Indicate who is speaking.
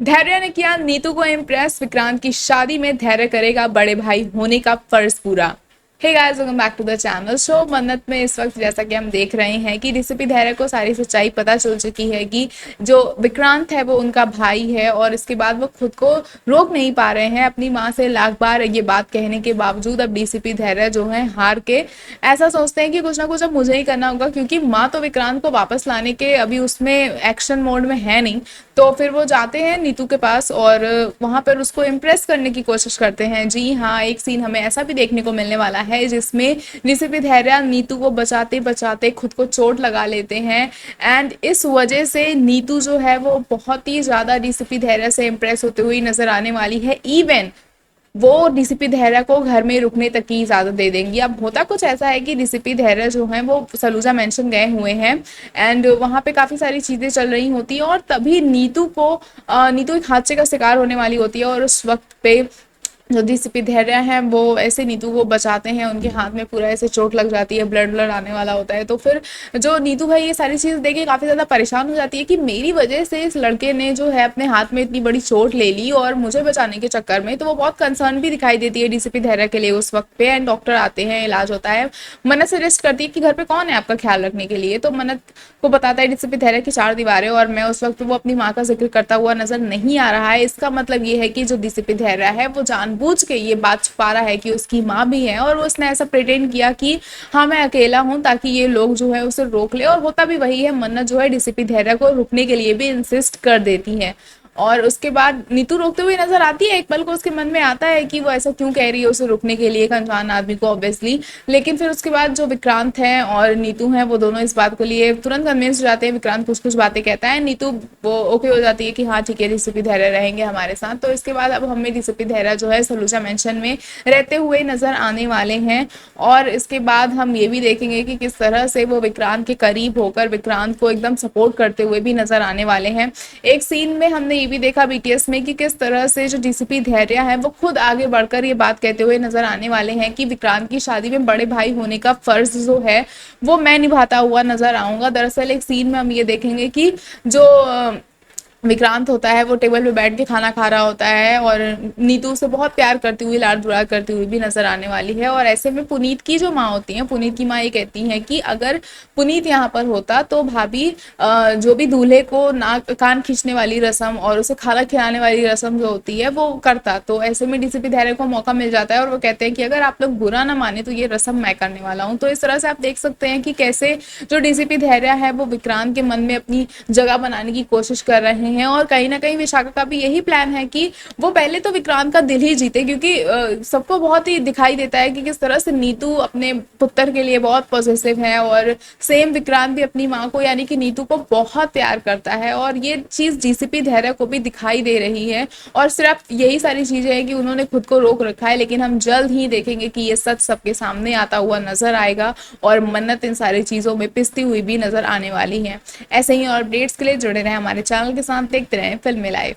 Speaker 1: धैर्य ने किया नीतू को इम्प्रेस, विक्रांत की शादी में धैर्य करेगा बड़े भाई होने का फर्ज पूरा। Hey guys, welcome back to the channel. Show Mannat में इस वक्त जैसा कि हम देख रहे हैं कि डीसीपी धैर्य को सारी सच्चाई पता चल चुकी है कि जो विक्रांत है वो उनका भाई है, और इसके बाद वो खुद को रोक नहीं पा रहे हैं अपनी माँ से लाख बार ये बात कहने के बावजूद। अब डीसीपी धैर्य जो है हार के ऐसा सोचते हैं कि कुछ ना कुछ अब मुझे ही करना होगा, क्योंकि माँ तो विक्रांत को वापस लाने के अभी उसमें एक्शन मोड में है नहीं। तो फिर वो जाते हैं नीतू के पास और वहां पर उसको इम्प्रेस करने की कोशिश करते हैं। जी हाँ, एक सीन हमें ऐसा भी देखने को मिलने वाला है जिसमें डीसीपी धैर्य नीतू को बचाते बचाते खुद को चोट लगा लेते हैं, एंड इस वजह से नीतू जो है वो बहुत ही ज्यादा डीसीपी धैर्य से इम्प्रेस होते हुए नजर आने वाली है। इवन वो डीसीपी धैर्य को घर में रुकने तक की इजाजत दे देंगी। अब होता कुछ ऐसा है कि डीसीपी धैर्य जो है वो सलूजा मेंशन गए हुए हैं, एंड वहां पे काफी सारी चीजें चल रही होती हैं, और तभी नीतू एक हादसे का शिकार होने वाली होती है। और उस वक्त पे जो डीसीपी धैर्य हैं वो ऐसे नीतू को बचाते हैं, उनके हाथ में पूरा ऐसे चोट लग जाती है, ब्लड ब्लड आने वाला होता है। तो फिर जो नीतू भाई ये सारी चीज़ देख के काफ़ी ज़्यादा परेशान हो जाती है कि मेरी वजह से इस लड़के ने जो है अपने हाथ में इतनी बड़ी चोट ले ली और मुझे बचाने के चक्कर में। तो वो बहुत कंसर्न भी दिखाई देती है डीसीपी धैर्य के लिए उस वक्त पे, एंड डॉक्टर आते हैं, इलाज होता है। मन्नत सजेस्ट करती है कि घर पे कौन है आपका ख्याल रखने के लिए, तो मन्नत को बताता है डीसीपी धैर्य की चार दीवारें, और मैं उस वक्त वो अपनी माँ का जिक्र करता हुआ नजर नहीं आ रहा है। इसका मतलब ये है कि जो डीसीपी धैर्य है वो जानबूझ के ये बात छुपा रहा है कि उसकी माँ भी है, और उसने ऐसा प्रिटेंड किया कि हाँ मैं अकेला हूँ, ताकि ये लोग जो है उसे रोक ले। और होता भी वही है, मन्नत जो है डीसीपी धैर्य को रुकने के लिए भी इंसिस्ट कर देती है। और उसके बाद नीतू रोकते हुए नजर आती है। एक पल को उसके मन में आता है कि वो ऐसा क्यों कह रही है उसे रुकने के लिए, एक अनजान आदमी को ऑब्वियसली। लेकिन फिर उसके बाद जो विक्रांत है और नीतू है वो दोनों इस बात को लिए तुरंत कन्विंस हो जाते हैं। विक्रांत कुछ कुछ बातें कहता है, नीतू वो ओके हो जाती है कि हाँ ठीक है डीसीपी धैर्य रहेंगे हमारे साथ। तो इसके बाद अब हमें डीसीपी धैर्य जो है सलूजा मेंशन में रहते हुए नजर आने वाले हैं। और इसके बाद हम ये भी देखेंगे कि किस तरह से वो विक्रांत के करीब होकर विक्रांत को एकदम सपोर्ट करते हुए भी नजर आने वाले हैं। एक सीन में हमने ये भी देखा बीटीएस में कि किस तरह से जो डीसीपी धैर्य है वो खुद आगे बढ़कर ये बात कहते हुए नजर आने वाले हैं कि विक्रांत की शादी में बड़े भाई होने का फर्ज जो है वो मैं निभाता हुआ नजर आऊंगा। दरअसल एक सीन में हम ये देखेंगे कि जो विक्रांत होता है वो टेबल पे बैठ के खाना खा रहा होता है, और नीतू से बहुत प्यार करती हुई, लाड दुलार करती हुई भी नजर आने वाली है। और ऐसे में पुनीत की जो माँ होती है, पुनीत की माँ ये कहती है कि अगर पुनीत यहाँ पर होता तो भाभी जो भी दूल्हे को नाक कान खींचने वाली रस्म और उसे खाना खिलाने वाली रस्म जो होती है वो करता। तो ऐसे में डीसीपी धैर्य को मौका मिल जाता है, और वो कहते हैं कि अगर आप लोग बुरा ना माने तो ये रस्म मैं करने वाला हूँ। तो इस तरह से आप देख सकते हैं कि कैसे जो डीसीपी धैर्य है वो विक्रांत के मन में अपनी जगह बनाने की कोशिश कर रहे हैं। और कहीं ना कहीं विशाखा का भी यही प्लान है कि वो पहले तो विक्रांत का दिल ही जीते, क्योंकि सबको बहुत ही दिखाई देता है कि किस तरह से नीतू अपने पुत्र के लिए बहुत पॉजिटिव है, और सेम विक्रांत भी अपनी माँ को यानी कि नीतू को बहुत प्यार करता है। और ये चीज डीसीपी धैर्य को भी दिखाई दे रही है, और सिर्फ यही सारी चीजें हैं कि उन्होंने खुद को रोक रखा है। लेकिन हम जल्द ही देखेंगे कि ये सच सबके सामने आता हुआ नजर आएगा, और मन्नत इन सारी चीजों में पिसती हुई भी नजर आने वाली है। ऐसे ही और अपडेट्स के लिए जुड़े रहे हमारे चैनल के साथ, देखते रहें फिल्मी लाइव।